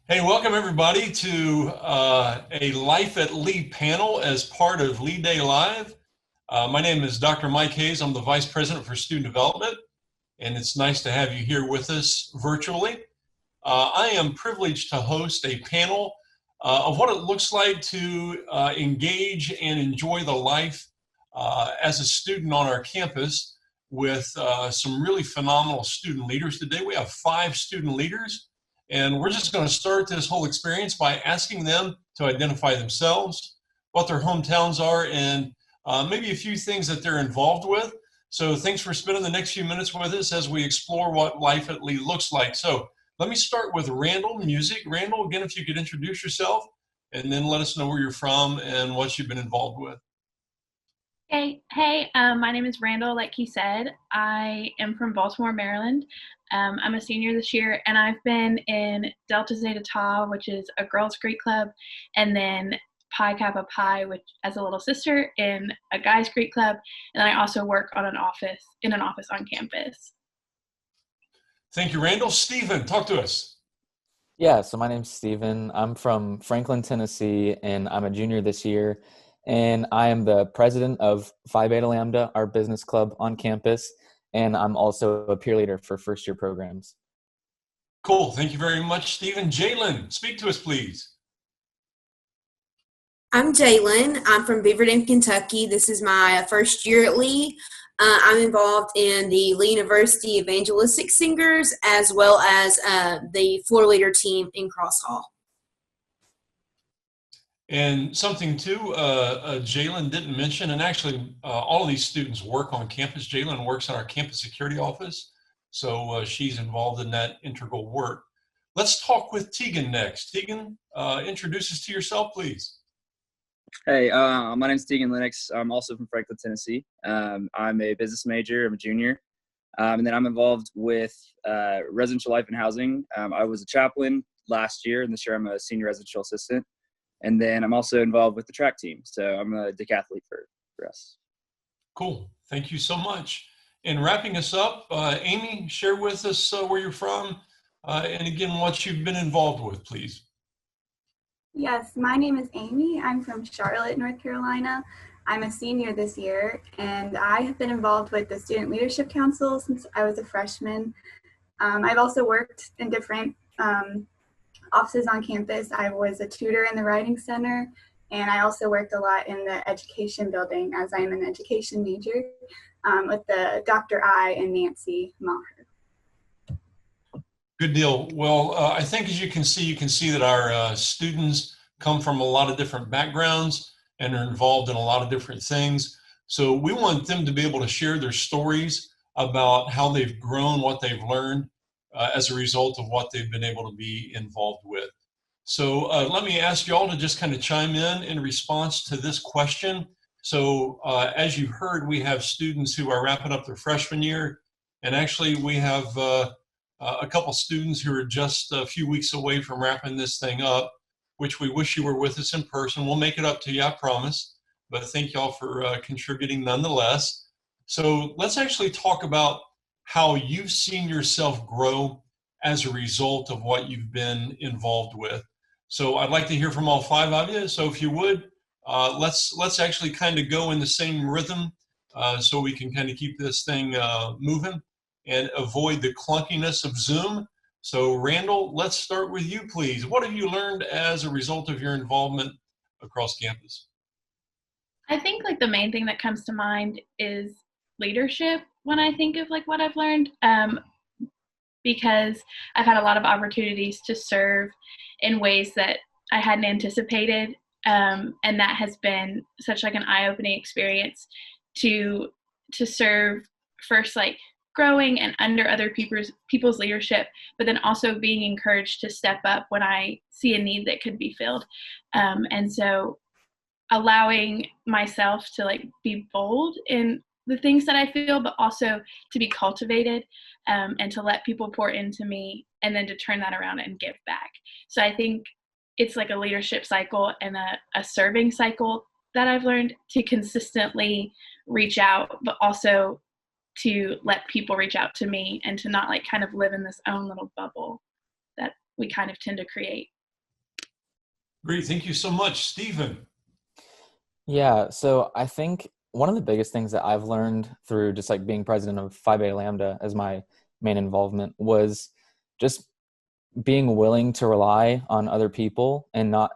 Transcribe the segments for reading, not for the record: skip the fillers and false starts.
Hey, welcome everybody to a Life at Lee panel as part of Lee Day Live. My name is Dr. Mike Hayes. I'm the Vice President for Student Development, and it's nice to have you here with us virtually. I am privileged to host a panel of what it looks like to engage and enjoy the life as a student on our campus with some really phenomenal student leaders. Today we have 5 student leaders, and we're just going to start this whole experience by asking them to identify themselves, what their hometowns are, and maybe a few things that they're involved with. So thanks for spending the next few minutes with us as we explore what life at Lee looks like. So let me start with Randall Music. Randall, again, if you could introduce yourself and then let us know where you're from and what you've been involved with. My name is Randall. Like he said, I am from Baltimore, Maryland. I'm a senior this year, and I've been in Delta Zeta Tau, which is a girls' Greek club, and then Pi Kappa Pi, which as a little sister, in a guys' Greek club, and then I also work on an office on campus. Thank you, Randall. Stephen, talk to us. Yeah, so my name's Steven. I'm from Franklin, Tennessee, and I'm a junior this year. And I am the president of Phi Beta Lambda, our business club on campus. And I'm also a peer leader for first year programs. Cool. Thank you very much, Stephen. Jalen, speak to us, please. I'm Jalen. I'm from Beaver Dam, Kentucky. This is my first year at Lee. I'm involved in the Lee University Evangelistic Singers as well as the floor leader team in Cross Hall. And something too, Jalen didn't mention, and actually all of these students work on campus. Jalen works in our campus security office, so she's involved in that integral work. Let's talk with Tegan next. Tegan, introduce us to yourself, please. Hey, my name's Tegan Lennox. I'm also from Franklin, Tennessee. I'm a business major. I'm a junior. And then I'm involved with residential life and housing. I was a chaplain last year, and this year I'm a senior residential assistant. And then I'm also involved with the track team. So I'm a decathlete for us. Cool. Thank you so much. And wrapping us up, Amy, share with us where you're from and again, what you've been involved with, please. Yes, my name is Amy. I'm from Charlotte, North Carolina. I'm a senior this year, and I have been involved with the Student Leadership Council since I was a freshman. I've also worked in different offices on campus. I was a tutor in the Writing Center, and I also worked a lot in the education building as I'm an education major with the Dr. I and Nancy Maher. Good deal. Well, I think as you can see that our students come from a lot of different backgrounds and are involved in a lot of different things. So we want them to be able to share their stories about how they've grown, what they've learned as a result of what they've been able to be involved with. So let me ask you all to just kind of chime in response to this question. So as you heard, we have students who are wrapping up their freshman year, and actually we have a couple students who are just a few weeks away from wrapping this thing up, which we wish you were with us in person. We'll make it up to you, I promise. But thank y'all for contributing nonetheless. So let's actually talk about how you've seen yourself grow as a result of what you've been involved with. So I'd like to hear from all 5 of you. So if you would, let's actually kind of go in the same rhythm so we can kind of keep this thing moving and avoid the clunkiness of Zoom. So Randall, let's start with you, please. What have you learned as a result of your involvement across campus? I think like the main thing that comes to mind is leadership when I think of like what I've learned, because I've had a lot of opportunities to serve in ways that I hadn't anticipated, and that has been such like an eye-opening experience to serve first, like growing and under other people's leadership, but then also being encouraged to step up when I see a need that could be filled, and so allowing myself to like be bold in the things that I feel, but also to be cultivated, and to let people pour into me and then to turn that around and give back. So I think it's like a leadership cycle and a serving cycle that I've learned to consistently reach out, but also to let people reach out to me and to not like kind of live in this own little bubble that we kind of tend to create Great. Thank you so much. Stephen. Yeah, so I think one of the biggest things that I've learned through just like being president of Phi Beta Lambda as my main involvement was just being willing to rely on other people and not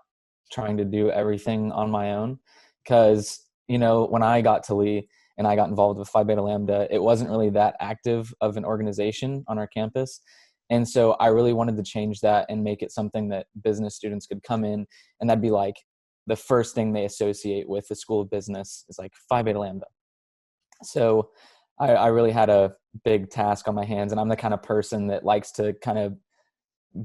trying to do everything on my own. Because, when I got to Lee and I got involved with Phi Beta Lambda, it wasn't really that active of an organization on our campus. And so I really wanted to change that and make it something that business students could come in, and that'd be like the first thing they associate with the School of Business is like Phi Beta Lambda. So I really had a big task on my hands, and I'm the kind of person that likes to kind of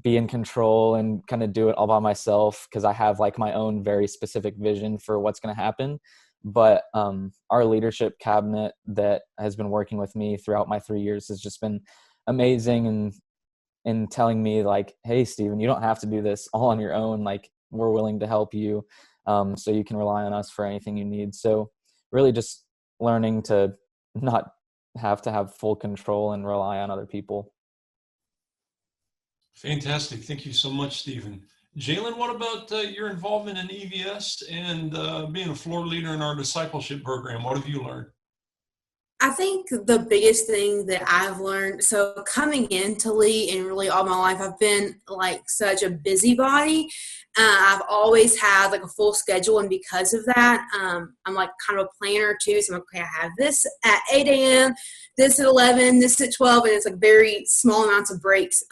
be in control and kind of do it all by myself because I have like my own very specific vision for what's going to happen. But our leadership cabinet that has been working with me throughout my 3 years has just been amazing, and telling me like, hey, Stephen, you don't have to do this all on your own. Like, we're willing to help you. So you can rely on us for anything you need. So really just learning to not have to have full control and rely on other people. Fantastic. Thank you so much, Stephen. Jalen, what about your involvement in EVS and being a floor leader in our discipleship program? What have you learned? I think the biggest thing that I've learned, so coming into Lee and really all my life, I've been like such a busybody. I've always had like a full schedule, and because of that, I'm like kind of a planner too. So I'm like, okay, I have this at 8 a.m., this at 11, this at 12, and it's like very small amounts of breaks.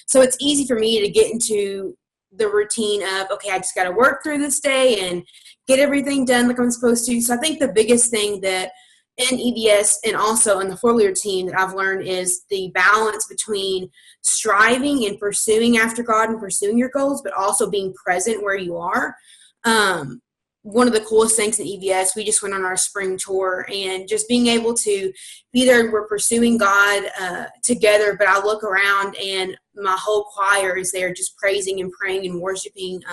So it's easy for me to get into the routine of, okay, I just got to work through this day and get everything done like I'm supposed to. So I think the biggest thing that in EVS and also in the four-leader team that I've learned is the balance between striving and pursuing after God and pursuing your goals, but also being present where you are. One of the coolest things in EVS, we just went on our spring tour, and just being able to be there and we're pursuing God together, but I look around and my whole choir is there just praising and praying and worshiping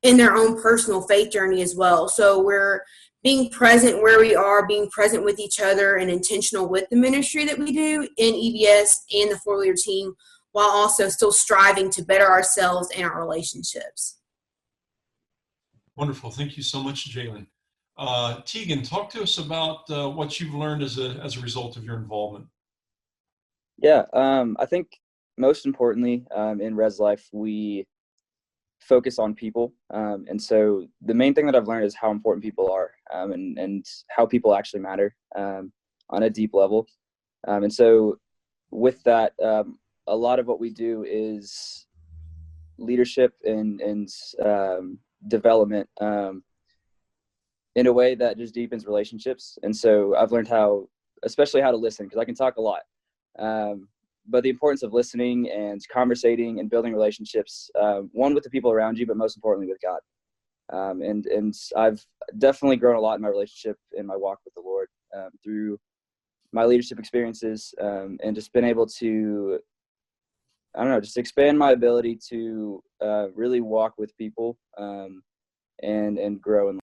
in their own personal faith journey as well. So we're being present where we are, being present with each other and intentional with the ministry that we do in EVS and the four-leader team, while also still striving to better ourselves and our relationships. Wonderful. Thank you so much, Jalen. Tegan, talk to us about what you've learned as a result of your involvement. Yeah, I think most importantly in Res Life, we focus on people. And so the main thing that I've learned is how important people are and how people actually matter on a deep level. And so with that, a lot of what we do is leadership and development in a way that just deepens relationships. And so I've learned especially how to listen, because I can talk a lot. But the importance of listening and conversating and building relationships, one with the people around you, but most importantly with God. And I've definitely grown a lot in my relationship in my walk with the Lord through my leadership experiences, and just been able to, just expand my ability to really walk with people and grow in life.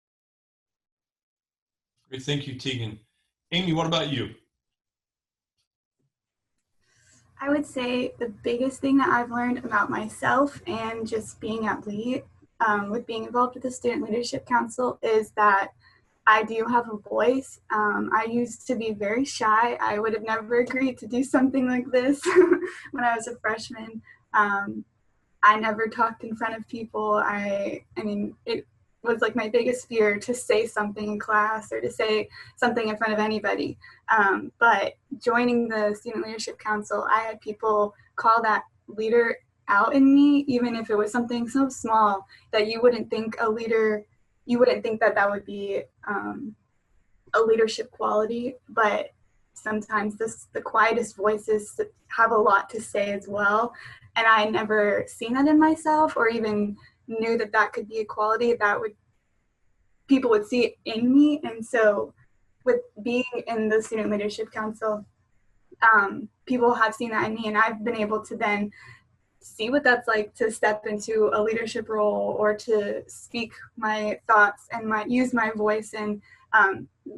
Great. Thank you, Tegan. Amy, what about you? I would say the biggest thing that I've learned about myself and just being at Lee, with being involved with the Student Leadership Council, is that I do have a voice. I used to be very shy. I would have never agreed to do something like this when I was a freshman. I never talked in front of people. I mean, it was like my biggest fear to say something in class or to say something in front of anybody. But joining the Student Leadership Council, I had people call that leader out in me, even if it was something so small that you wouldn't think that would be a leadership quality. But sometimes the quietest voices have a lot to say as well. And I never seen that in myself, or even knew that could be a quality that people would see in me. And so with being in the Student Leadership Council, people have seen that in me, and I've been able to then see what that's like to step into a leadership role or to speak my thoughts and use my voice, and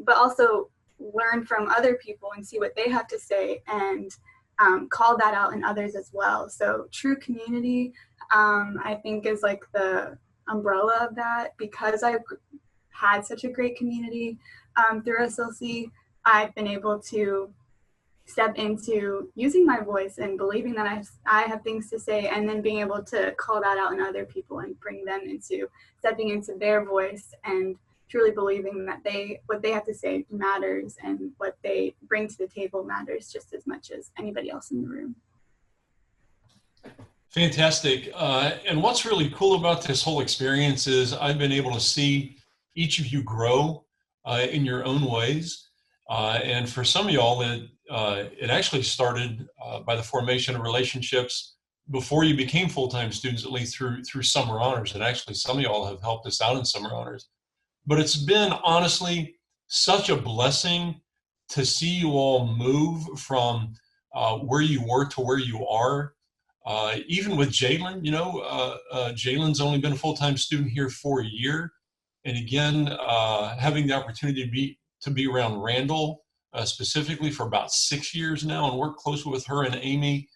but also learn from other people and see what they have to say and call that out in others as well. So true community, I think, is like the umbrella of that, because I've had such a great community through SLC, I've been able to step into using my voice and believing that I have things to say, and then being able to call that out in other people and bring them into stepping into their voice and truly believing that what they have to say matters, and what they bring to the table matters just as much as anybody else in the room. Fantastic. And what's really cool about this whole experience is I've been able to see each of you grow in your own ways. And for some of y'all, it actually started by the formation of relationships before you became full-time students, at least through summer honors. And actually, some of y'all have helped us out in summer honors. But it's been honestly such a blessing to see you all move from where you were to where you are. Even with Jalen, Jalen's only been a full-time student here for a year. And again, having the opportunity to be around Randall specifically for about 6 years now and work closely with her and Amy.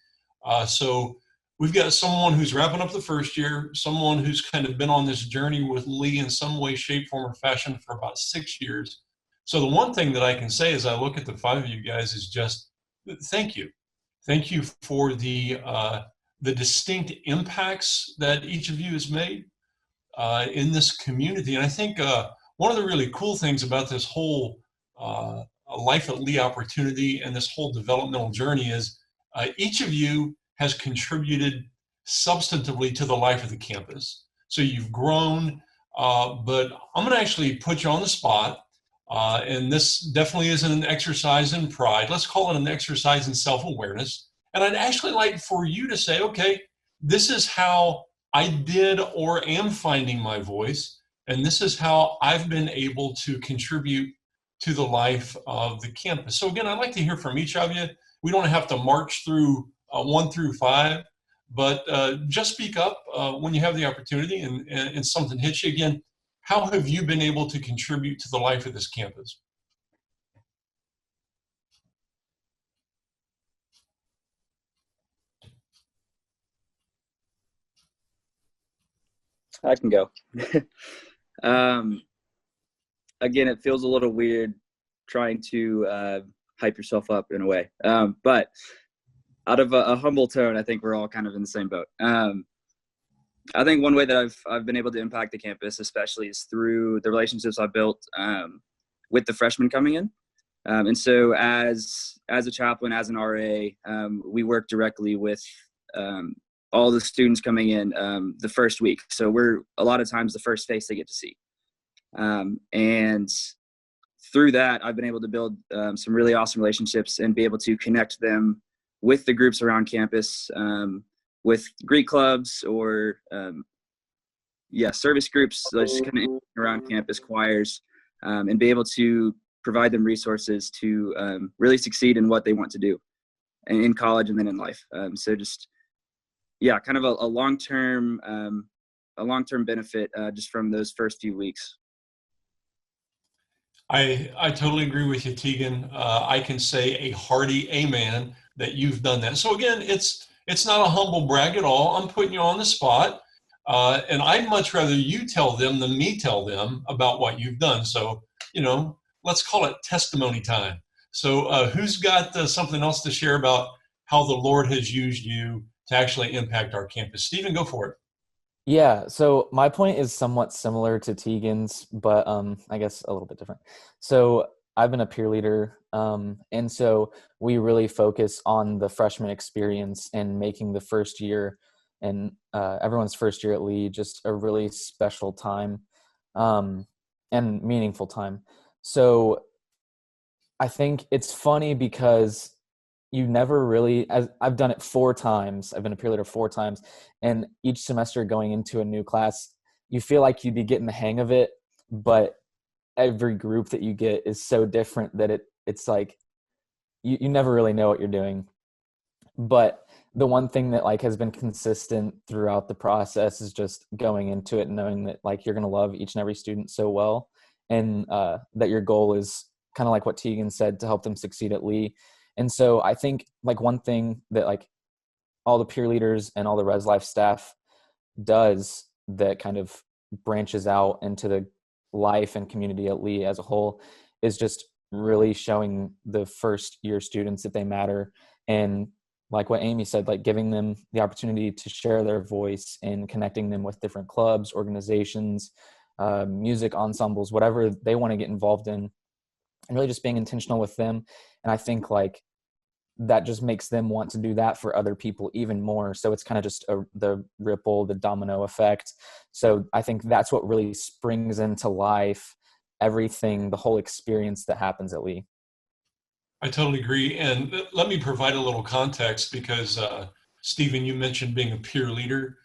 So we've got someone who's wrapping up the first year, someone who's kind of been on this journey with Lee in some way, shape, form, or fashion for about 6 years. So the one thing that I can say as I look at the 5 of you guys is just thank you. Thank you for the distinct impacts that each of you has made in this community. And I think one of the really cool things about this whole Life at Lee opportunity and this whole developmental journey is each of you has contributed substantively to the life of the campus. So you've grown, but I'm going to actually put you on the spot. And this definitely isn't an exercise in pride. Let's call it an exercise in self-awareness. And I'd actually like for you to say, okay, this is how I did or am finding my voice, and this is how I've been able to contribute to the life of the campus. So again, I'd like to hear from each of you. We don't have to march through 1 through 5, but just speak up when you have the opportunity and something hits you. Again, how have you been able to contribute to the life of this campus? I can go. Again, it feels a little weird trying to hype yourself up in a way. But out of a humble tone, I think we're all kind of in the same boat. I think one way that I've been able to impact the campus, especially, is through the relationships I've built with the freshmen coming in. And so as a chaplain, as an RA, we work directly with all the students coming in the first week. So we're a lot of times the first face they get to see. And through that, I've been able to build some really awesome relationships and be able to connect them with the groups around campus, with Greek clubs or service groups, just kind of around campus, choirs, and be able to provide them resources to really succeed in what they want to do in college and then in life. So just, kind of a long-term benefit just from those first few weeks. I totally agree with you, Tegan. I can say a hearty amen that you've done that. So again, it's not a humble brag at all. I'm putting you on the spot. And I'd much rather you tell them than me tell them about what you've done. So, let's call it testimony time. So who's got something else to share about how the Lord has used you to actually impact our campus? Stephen, go for it. Yeah, so my point is somewhat similar to Tegan's, but I guess a little bit different. So I've been a peer leader, and so we really focus on the freshman experience and making the first year and everyone's first year at Lee just a really special time and meaningful time. So I think it's funny because you never really, as I've done it 4 times, I've been a peer leader 4 times, and each semester going into a new class, you feel like you'd be getting the hang of it, but every group that you get is so different that it's like you never really know what you're doing. But the one thing that has been consistent throughout the process is just going into it and knowing that you're going to love each and every student so well, and that your goal is kind of like what Tegan said, to help them succeed at Lee. And so I think one thing that all the peer leaders and all the Res Life staff does that kind of branches out into the life and community at Lee as a whole is just really showing the first year students that they matter. And like what Amy said, like giving them the opportunity to share their voice and connecting them with different clubs, organizations, music ensembles, whatever they want to get involved in, and really just being intentional with them. And I think like that just makes them want to do that for other people even more. So it's kind of just the ripple, the domino effect. So I think that's what really springs into life, everything, the whole experience that happens at Lee. I totally agree. And let me provide a little context because, Stephen, you mentioned being a peer leader.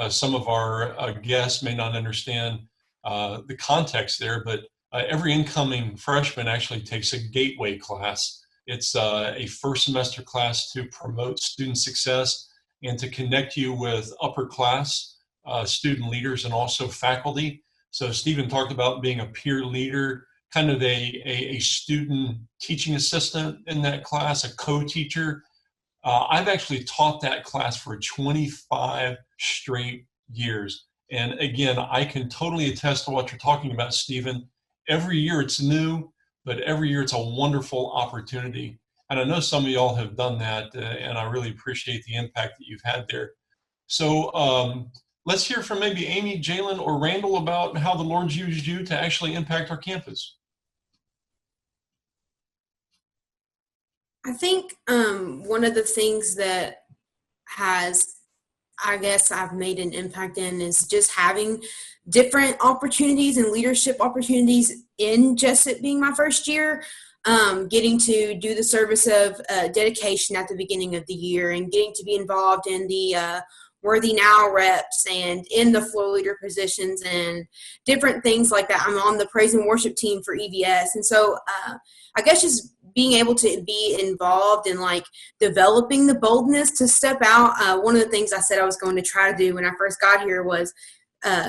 Some of our guests may not understand the context there, but every incoming freshman actually takes a gateway class. It's a first semester class to promote student success and to connect you with upper class student leaders and also faculty. So Stephen talked about being a peer leader, kind of a student teaching assistant in that class, a co-teacher. I've actually taught that class for 25 straight years. And again, I can totally attest to what you're talking about, Stephen. Every year it's new, but every year it's a wonderful opportunity. And I know some of y'all have done that, and I really appreciate the impact that you've had there. So let's hear from maybe Amy, Jalen, or Randall about how the Lord's used you to actually impact our campus. I think one of the things that I guess I've made an impact in is just having different opportunities and leadership opportunities in Jessup being my first year, getting to do the service of dedication at the beginning of the year and getting to be involved in the Worthy Now reps and in the floor leader positions and different things like that. I'm on the praise and worship team for EVS. And so I guess just being able to be involved in like developing the boldness to step out. One of the things I said I was going to try to do when I first got here was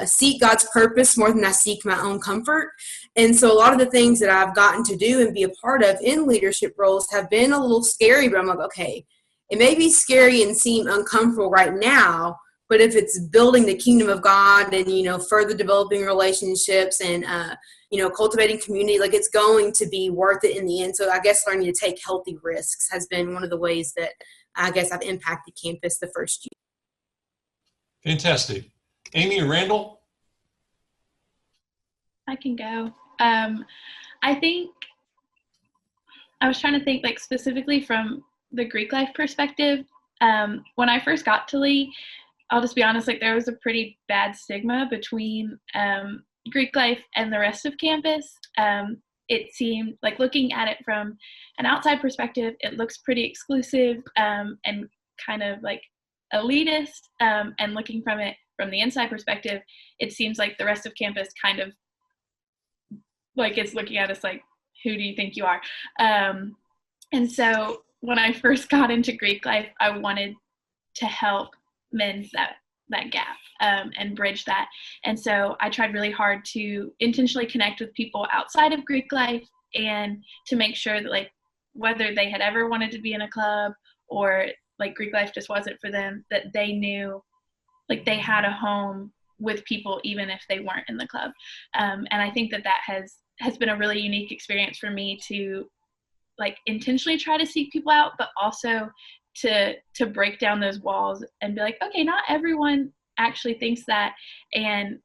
seek God's purpose more than I seek my own comfort. And so a lot of the things that I've gotten to do and be a part of in leadership roles have been a little scary, but I'm like, okay, it may be scary and seem uncomfortable right now, but if it's building the kingdom of God and, further developing relationships and, cultivating community, like it's going to be worth it in the end. So I guess learning to take healthy risks has been one of the ways that I guess I've impacted campus the first year. Fantastic. Amy or Randall? I can go. I think I was trying to think like specifically from the Greek life perspective. When I first got to Lee, I'll just be honest, like there was a pretty bad stigma between Greek life and the rest of campus. It seemed like looking at it from an outside perspective, it looks pretty exclusive and kind of like elitist. And looking from it from the inside perspective, it seems like the rest of campus kind of like it's looking at us like, who do you think you are? And so when I first got into Greek life, I wanted to help mend that gap and bridge that. And so I tried really hard to intentionally connect with people outside of Greek life and to make sure that like whether they had ever wanted to be in a club or like Greek life just wasn't for them, that they knew like they had a home with people even if they weren't in the club. And I think that has been a really unique experience for me to like intentionally try to seek people out, but also to break down those walls and be like, okay, not everyone actually thinks that. And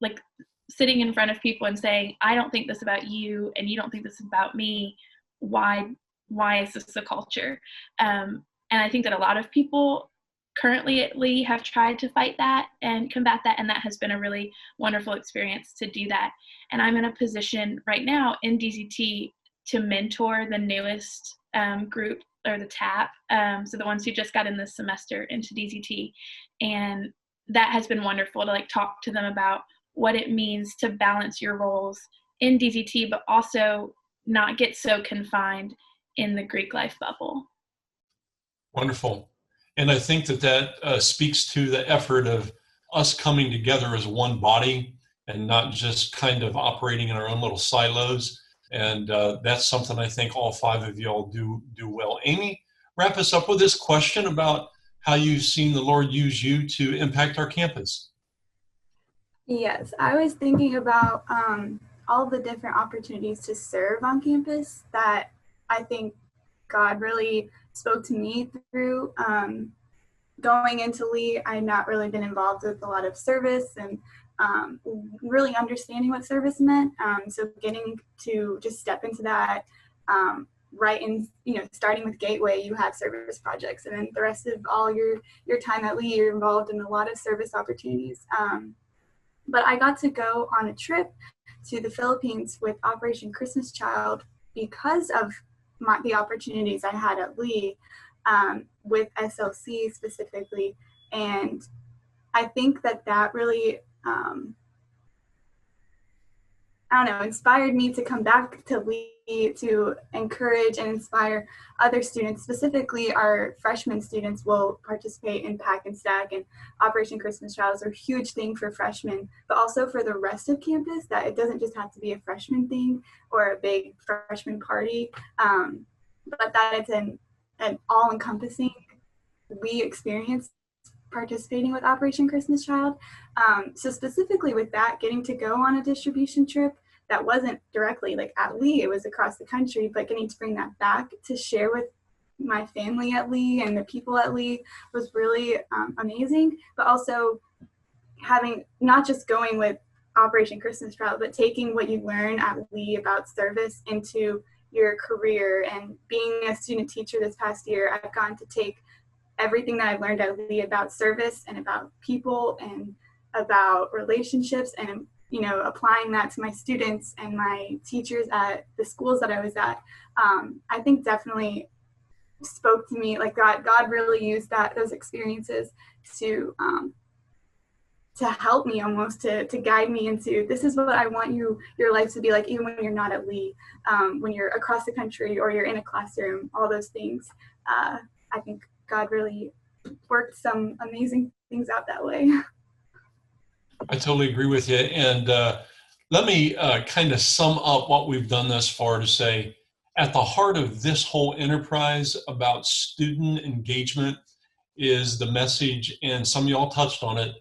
like sitting in front of people and saying, I don't think this about you and you don't think this about me. Why is this the culture? And I think that a lot of people currently at Lee have tried to fight that and combat that. And that has been a really wonderful experience to do that. And I'm in a position right now in DZT to mentor the newest group, or the TAP, so the ones who just got in this semester into DZT. And that has been wonderful to like talk to them about what it means to balance your roles in DZT, but also not get so confined in the Greek life bubble. Wonderful. And I think that speaks to the effort of us coming together as one body and not just kind of operating in our own little silos. And that's something I think all five of y'all do well. Amy, wrap us up with this question about how you've seen the Lord use you to impact our campus. Yes, I was thinking about all the different opportunities to serve on campus that I think God really spoke to me through. Going into Lee, I had not really been involved with a lot of service and really understanding what service meant. So getting to just step into that right in, starting with Gateway, you have service projects, and then the rest of all your time at Lee, you're involved in a lot of service opportunities. But I got to go on a trip to the Philippines with Operation Christmas Child because of the opportunities I had at Lee with SLC specifically. And I think that really, inspired me to come back to Lee to encourage and inspire other students. Specifically, our freshman students will participate in Pack and Stack, and Operation Christmas Child is a huge thing for freshmen, but also for the rest of campus, that it doesn't just have to be a freshman thing or a big freshman party, but that it's an all-encompassing Lee experience participating with Operation Christmas Child. So specifically with that, getting to go on a distribution trip that wasn't directly like at Lee, it was across the country, but getting to bring that back to share with my family at Lee and the people at Lee was really amazing. But also having, not just going with Operation Christmas Child, but taking what you learn at Lee about service into your career. And being a student teacher this past year, I've gotten to take everything that I've learned at Lee about service and about people and about relationships, and applying that to my students and my teachers at the schools that I was at. I think definitely spoke to me. Like God really used those experiences to help me, almost to guide me into, this is what I want your life to be like, even when you're not at Lee, when you're across the country or you're in a classroom, all those things. I think God really worked some amazing things out that way. I totally agree with you. And let me kind of sum up what we've done thus far to say, at the heart of this whole enterprise about student engagement is the message, and some of y'all touched on it,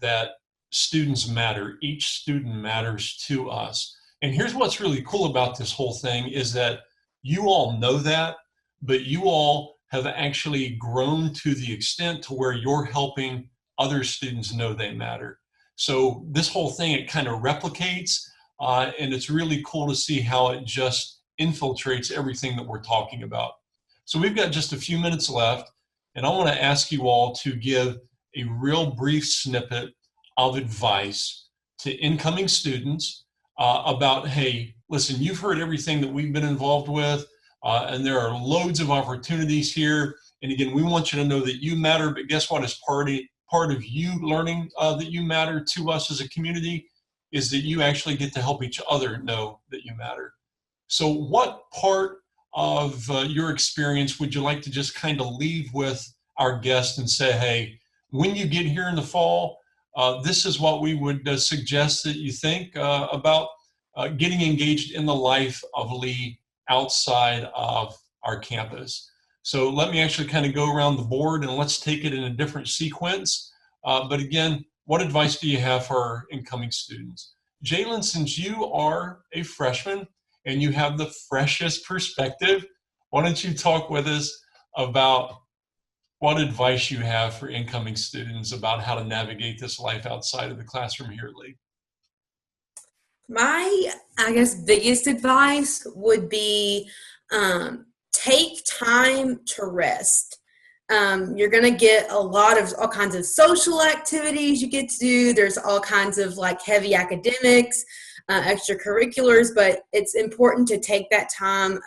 that students matter. Each student matters to us. And here's what's really cool about this whole thing is that you all know that, but you all have actually grown to the extent to where you're helping other students know they matter. So this whole thing, it kind of replicates, and it's really cool to see how it just infiltrates everything that we're talking about. So we've got just a few minutes left, and I want to ask you all to give a real brief snippet of advice to incoming students about, hey, listen, you've heard everything that we've been involved with, and there are loads of opportunities here. And again, we want you to know that you matter, but guess what? As part of you learning that you matter to us as a community is that you actually get to help each other know that you matter. So what part of your experience would you like to just kind of leave with our guests and say, hey, when you get here in the fall, this is what we would suggest that you think about getting engaged in the life of Lee outside of our campus. So let me actually kind of go around the board and let's take it in a different sequence. But again, what advice do you have for our incoming students? Jalen, since you are a freshman and you have the freshest perspective, why don't you talk with us about what advice you have for incoming students about how to navigate this life outside of the classroom here at Lee? My, biggest advice would be take time to rest. You're going to get all kinds of social activities you get to do. There's all kinds of like heavy academics, extracurriculars, but it's important to take that time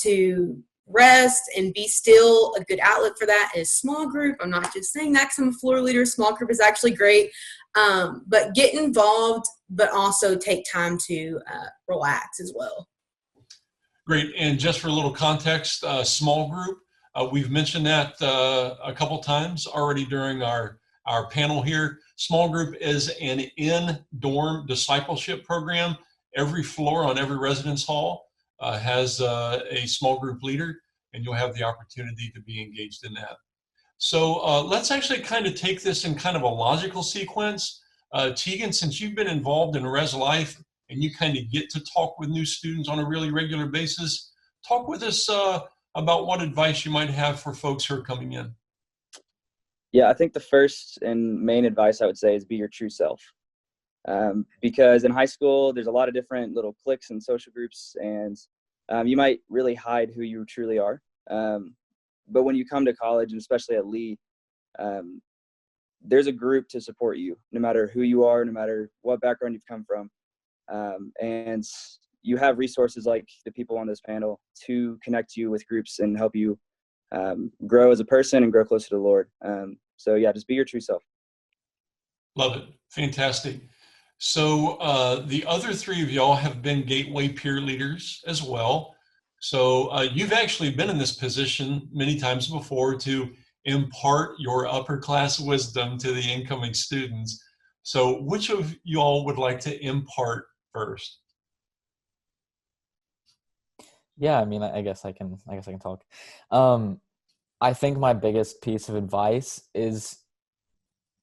to rest and be still. A good outlet for that is small group. I'm not just saying that because I'm a floor leader. Small group is actually great. But get involved, but also take time to relax as well. Great. And just for a little context, small group, we've mentioned that a couple times already during our panel here. Small group is an in-dorm discipleship program. Every floor on every residence hall has a small group leader, and you'll have the opportunity to be engaged in that. So let's actually kind of take this in kind of a logical sequence. Tegan, since you've been involved in Res Life and you kind of get to talk with new students on a really regular basis, talk with us about what advice you might have for folks who are coming in. Yeah, I think the first and main advice I would say is be your true self. Because in high school, there's a lot of different little cliques and social groups, and you might really hide who you truly are. But when you come to college, and especially at Lee, there's a group to support you, no matter who you are, no matter what background you've come from. And you have resources like the people on this panel to connect you with groups and help you grow as a person and grow closer to the Lord. So yeah, just be your true self. Love it. Fantastic. So the other three of y'all have been Gateway peer leaders as well. So you've actually been in this position many times before to impart your upper class wisdom to the incoming students. So which of y'all would like to impart first? Yeah, I mean, I guess I can talk. I think my biggest piece of advice is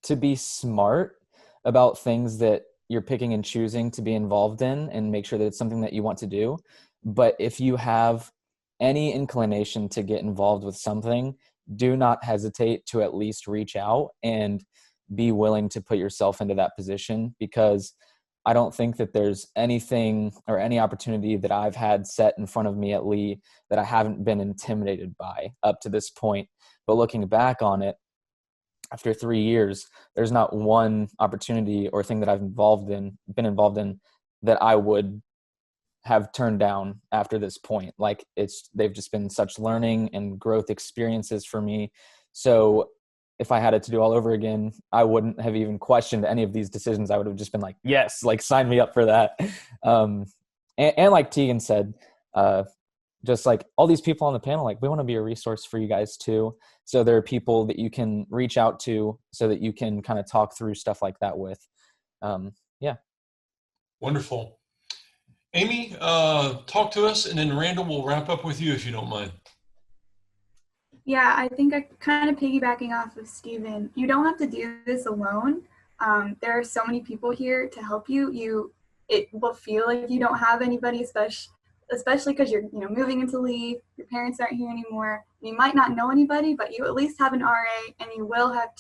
to be smart about things that you're picking and choosing to be involved in, and make sure that it's something that you want to do. But if you have any inclination to get involved with something, do not hesitate to at least reach out and be willing to put yourself into that position, because I don't think that there's anything or any opportunity that I've had set in front of me at Lee that I haven't been intimidated by up to this point. But looking back on it, after 3 years, there's not one opportunity or thing that I've been involved in that I would have turned down after this point. Like, they've just been such learning and growth experiences for me. So if I had it to do all over again, I wouldn't have even questioned any of these decisions. I would have just been like, yes, like sign me up for that. And like Tegan said, just like all these people on the panel, like we want to be a resource for you guys too. So there are people that you can reach out to so that you can kind of talk through stuff like that with. Yeah. Wonderful. Amy, talk to us, and then Randall will wrap up with you if you don't mind. Yeah, I think I kind of piggybacking off of Steven, you don't have to do this alone. There are so many people here to help you. It will feel like you don't have anybody, especially because you're moving into Lee, your parents aren't here anymore. You might not know anybody, but you at least have an RA, and you will have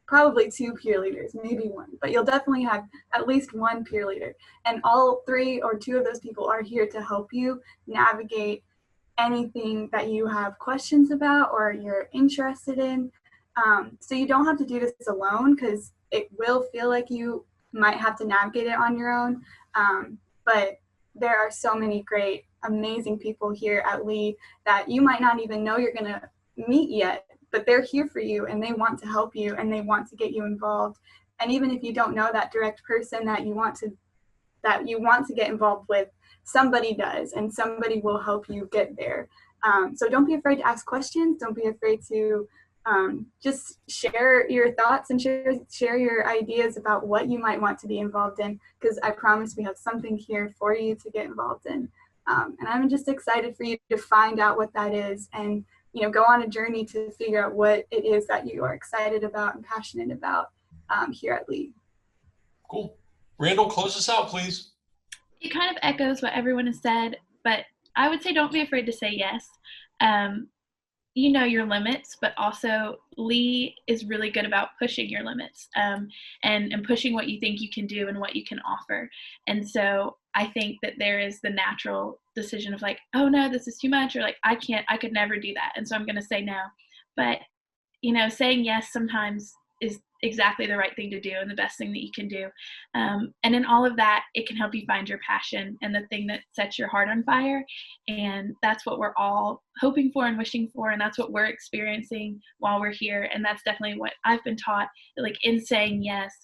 probably two peer leaders, maybe one, but you'll definitely have at least one peer leader. And all 3 or 2 of those people are here to help you navigate anything that you have questions about or you're interested in. So you don't have to do this alone, because it will feel like you might have to navigate it on your own. But there are so many great, amazing people here at Lee that you might not even know you're going to meet yet, but they're here for you, and they want to help you, and they want to get you involved. And even if you don't know that direct person that you want to get involved with, somebody does, and somebody will help you get there. So don't be afraid to ask questions. Don't be afraid to just share your thoughts and share your ideas about what you might want to be involved in, because I promise we have something here for you to get involved in. And I'm just excited for you to find out what that is, and go on a journey to figure out what it is that you are excited about and passionate about here at Lee. Cool. Randall, close us out, please. It kind of echoes what everyone has said, but I would say don't be afraid to say yes. You know your limits, but also Lee is really good about pushing your limits and pushing what you think you can do and what you can offer. And so I think that there is the natural decision of like, oh no, this is too much, or like, I could never do that. And so I'm going to say no. But, saying yes sometimes is exactly the right thing to do and the best thing that you can do. And in all of that, it can help you find your passion and the thing that sets your heart on fire. And that's what we're all hoping for and wishing for. And that's what we're experiencing while we're here. And that's definitely what I've been taught. Like, in saying yes,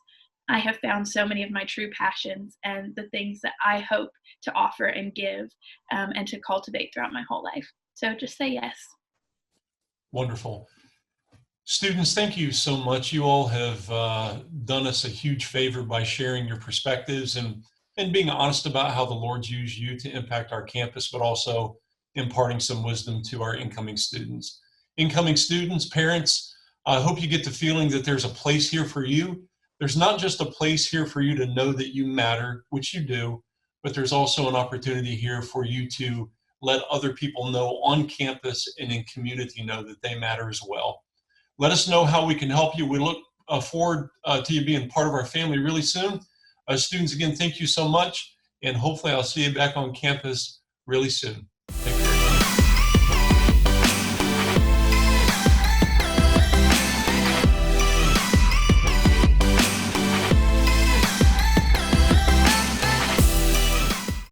I have found so many of my true passions and the things that I hope to offer and give and to cultivate throughout my whole life. So just say yes. Wonderful. Students, thank you so much. You all have done us a huge favor by sharing your perspectives and being honest about how the Lord's used you to impact our campus, but also imparting some wisdom to our incoming students. Incoming students, parents, I hope you get the feeling that there's a place here for you. there's not just a place here for you to know that you matter, which you do, but there's also an opportunity here for you to let other people know on campus and in community know that they matter as well. Let us know how we can help you. We look forward to you being part of our family really soon. Students, again, thank you so much, and hopefully I'll see you back on campus really soon.